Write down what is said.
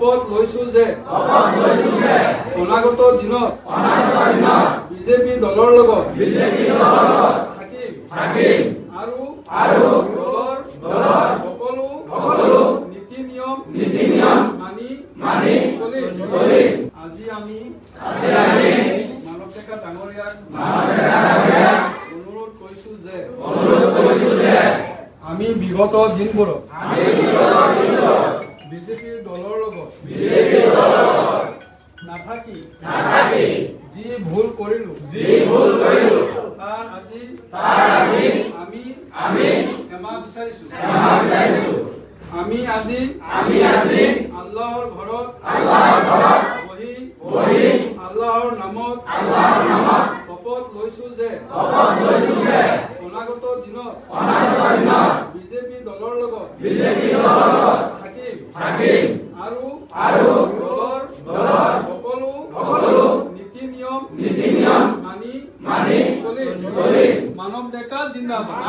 শপত লৈছো যে অনাগত দিনত বিজেপি দলৰ লগত থাকিম আৰু দলৰ সকলো নীতি নিয়ম মানি চলিম। আজি আমি মানৱ ডেকা ডাঙৰীয়াক অনুৰোধ কৰিছো যে আমি বিগত দিনবোৰত বিজেপিৰ দলৰ লগত নাথাকি যি ভুল কৰিলো তাৰ আজি আমি ক্ষমা বিচাৰিছো। আমি আজি আল্লাহৰ ঘৰত বহি আল্লাহৰ নামত শপত লৈছো যে অনাগত দিনত বিজেপি দলৰ লগত থাকিম আৰু দলৰ সকলো নীতি নিয়ম মানি চলিম। মানৱ ডেকা জিন্দাবাদ।